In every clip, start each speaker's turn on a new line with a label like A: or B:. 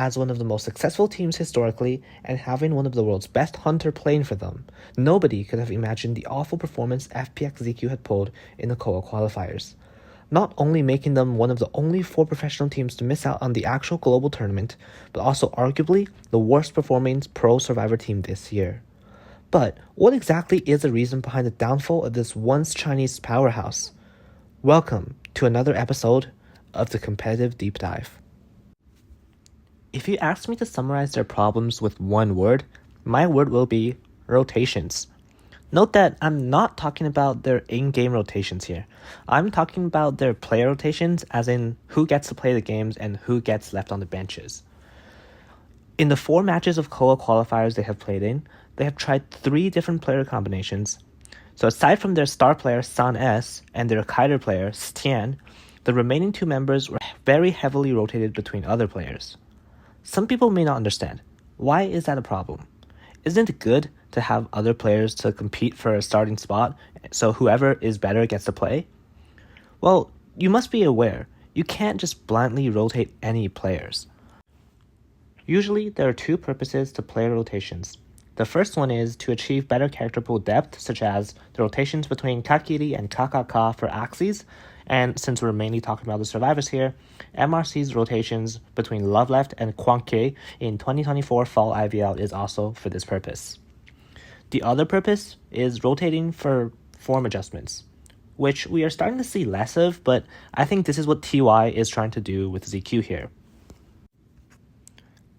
A: As one of the most successful teams historically, and having one of the world's best hunter playing for them, nobody could have imagined the awful performance FPX.ZQ had pulled in the COA qualifiers. Not only making them one of the only 4 professional teams to miss out on the actual global tournament, but also arguably the worst performing pro survivor team this year. But what exactly is the reason behind the downfall of this once Chinese powerhouse? Welcome to another episode of the Competitive Deep Dive. If you ask me to summarize their problems with one word, my word will be rotations. Note that I'm not talking about their in-game rotations here. I'm talking about their player rotations, as in who gets to play the games and who gets left on the benches. In the 4 matches of COA qualifiers they have played in, they have tried 3 different player combinations. So aside from their star player San S and their kiter player Stian, the remaining 2 members were very heavily rotated between other players. Some people may not understand. Why is that a problem? Isn't it good to have other players to compete for a starting spot, so whoever is better gets to play? Well, you must be aware, you can't just blindly rotate any players. Usually, there are 2 purposes to player rotations. The first one is to achieve better character pool depth, such as the rotations between Kakiri and Kakaka for Axes, and since we're mainly talking about the survivors here, MRC's rotations between Love Left and Quanke in 2024 Fall IVL is also for this purpose. The other purpose is rotating for form adjustments, which we are starting to see less of, but I think this is what TY is trying to do with ZQ here.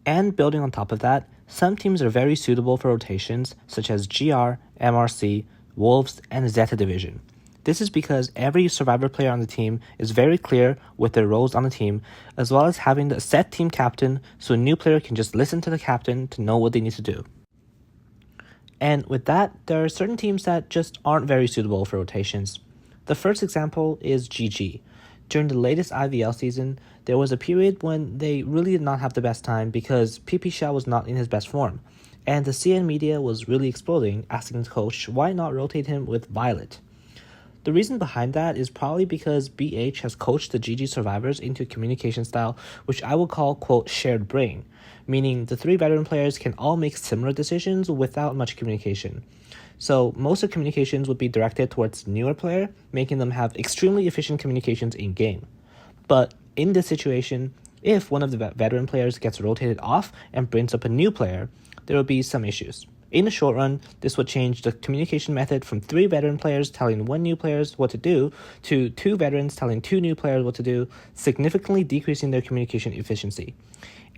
A: And building on top of that, some teams are very suitable for rotations, such as GR, MRC, Wolves, and Zeta Division. This is because every survivor player on the team is very clear with their roles on the team, as well as having the set team captain, so a new player can just listen to the captain to know what they need to do. And with that, there are certain teams that just aren't very suitable for rotations. The first example is GG. During the latest IVL season, there was a period when they really did not have the best time because PP Shao was not in his best form, and the CN media was really exploding, asking the coach why not rotate him with Violet. The reason behind that is probably because BH has coached the GG survivors into a communication style which I will call, quote, shared brain, meaning the 3 veteran players can all make similar decisions without much communication. So most of communications would be directed towards the newer player, making them have extremely efficient communications in-game. But in this situation, if one of the veteran players gets rotated off and brings up a new player, there will be some issues. In the short run, this would change the communication method from 3 veteran players telling 1 new player what to do to 2 veterans telling 2 new players what to do, significantly decreasing their communication efficiency.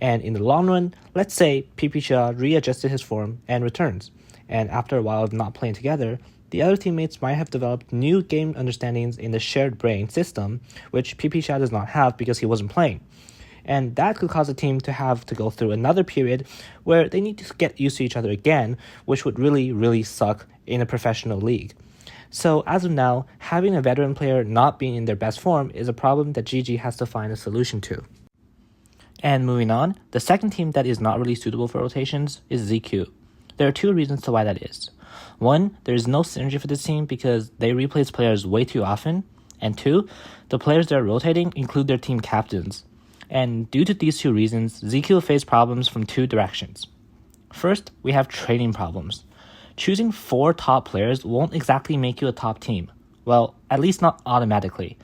A: And in the long run, let's say PP Shah readjusted his form and returns, and after a while of not playing together, the other teammates might have developed new game understandings in the shared brain system, which PP Shah does not have because he wasn't playing. And that could cause a team to have to go through another period where they need to get used to each other again, which would really suck in a professional league. So as of now, having a veteran player not being in their best form is a problem that GG has to find a solution to. And moving on, the second team that is not really suitable for rotations is ZQ. There are 2 reasons to why that is. 1, there is no synergy for this team because they replace players way too often, and 2, the players they're rotating include their team captains. And due to these 2 reasons, ZQ faced problems from 2 directions. First, we have training problems. Choosing 4 top players won't exactly make you a top team. Well, at least not automatically.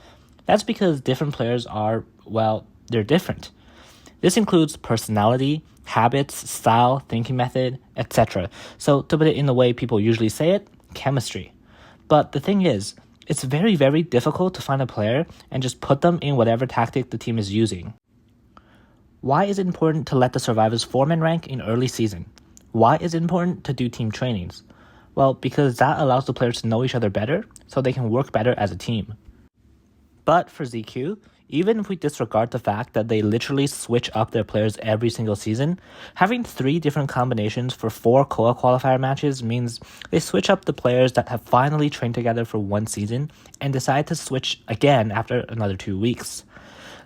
A: That's because different players are, well, they're different. This includes personality, habits, style, thinking method, etc. So to put it in the way people usually say it, chemistry. But the thing is, it's very difficult to find a player and just put them in whatever tactic the team is using. Why is it important to let the survivors form and rank in early season? Why is it important to do team trainings? Well, because that allows the players to know each other better, so they can work better as a team. But for ZQ, even if we disregard the fact that they literally switch up their players every single season, having 3 different combinations for 4 COA qualifier matches means they switch up the players that have finally trained together for 1 season and decide to switch again after another 2 weeks.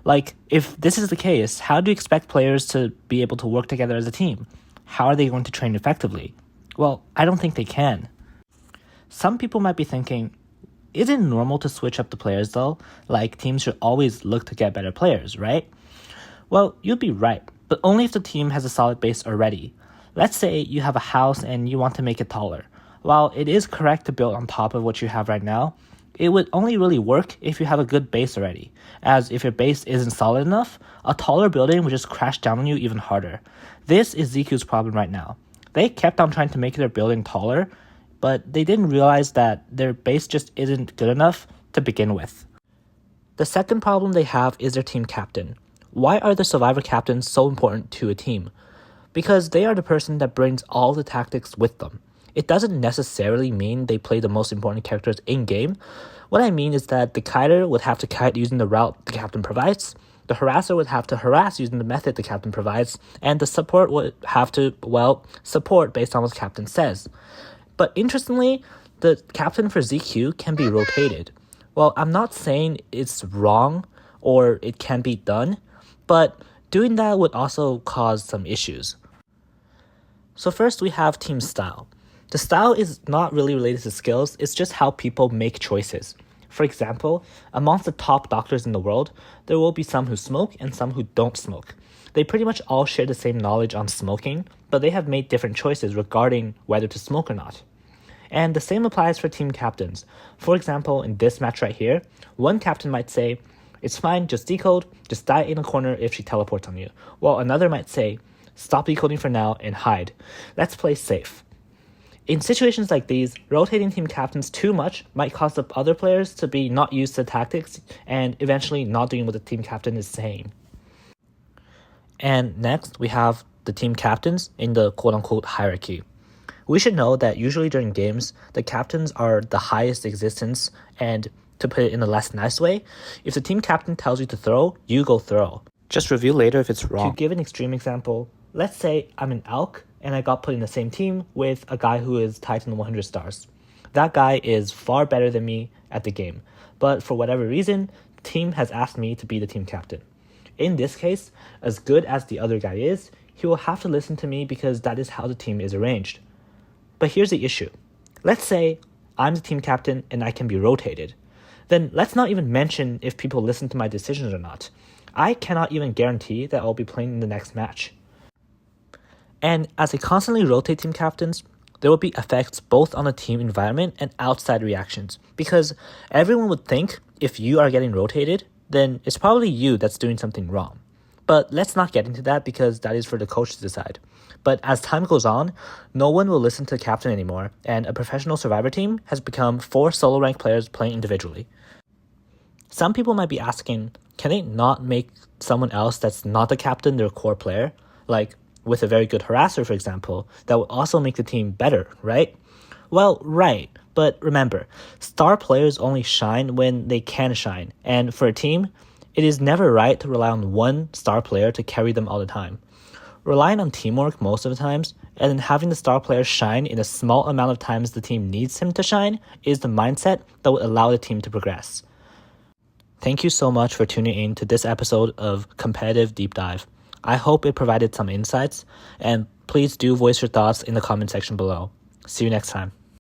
A: Like, if this is the case, how do you expect players to be able to work together as a team? How are they going to train effectively? Well, I don't think they can. Some people might be thinking, isn't it normal to switch up the players though? Like, teams should always look to get better players, right? Well, you'd be right. but only if the team has a solid base already. Let's say you have a house and you want to make it taller. While it is correct to build on top of what you have right now, it would only really work if you have a good base already, as if your base isn't solid enough, a taller building would just crash down on you even harder. This is ZQ's problem right now. They kept on trying to make their building taller, but they didn't realize that their base just isn't good enough to begin with. The second problem they have is their team captain. Why are the survivor captains so important to a team? Because they are the person that brings all the tactics with them. It doesn't necessarily mean they play the most important characters in-game. What I mean is that the kiter would have to kite using the route the captain provides, the harasser would have to harass using the method the captain provides, and the support would have to, support based on what the captain says. But interestingly, the captain for ZQ can be rotated. Well, I'm not saying it's wrong or it can be done, but doing that would also cause some issues. So first we have team style. The style is not really related to skills, it's just how people make choices. For example, amongst the top doctors in the world, there will be some who smoke and some who don't smoke. They pretty much all share the same knowledge on smoking, but they have made different choices regarding whether to smoke or not. And the same applies for team captains. For example, in this match right here, one captain might say, "It's fine, just decode, just die in a corner if she teleports on you," while another might say, "Stop decoding for now and hide. Let's play safe." In situations like these, rotating team captains too much might cause the other players to be not used to tactics and eventually not doing what the team captain is saying. And next, we have the team captains in the quote-unquote hierarchy. We should know that usually during games, the captains are the highest existence, and to put it in a less nice way, if the team captain tells you to throw, you go throw. Just review later if it's wrong. To give an extreme example, let's say I'm an Elk and I got put in the same team with a guy who is Titan 100 stars. That guy is far better than me at the game, but for whatever reason, the team has asked me to be the team captain. In this case, as good as the other guy is, he will have to listen to me because that is how the team is arranged. But here's the issue. Let's say I'm the team captain and I can be rotated. Then let's not even mention if people listen to my decisions or not. I cannot even guarantee that I'll be playing in the next match. And as I constantly rotate team captains, there will be effects both on the team environment and outside reactions, because everyone would think if you are getting rotated, then it's probably you that's doing something wrong. But let's not get into that because that is for the coach to decide. But as time goes on, no one will listen to the captain anymore, and a professional survivor team has become 4 solo rank players playing individually. Some people might be asking, can they not make someone else that's not the captain their core player? Like, with a very good harasser, for example, that would also make the team better, right? Well, right, but remember, star players only shine when they can shine, and for a team, it is never right to rely on one star player to carry them all the time. Relying on teamwork most of the times, and then having the star player shine in a small amount of times the team needs him to shine is the mindset that would allow the team to progress. Thank you so much for tuning in to this episode of Competitive Deep Dive. I hope it provided some insights, and please do voice your thoughts in the comment section below. See you next time.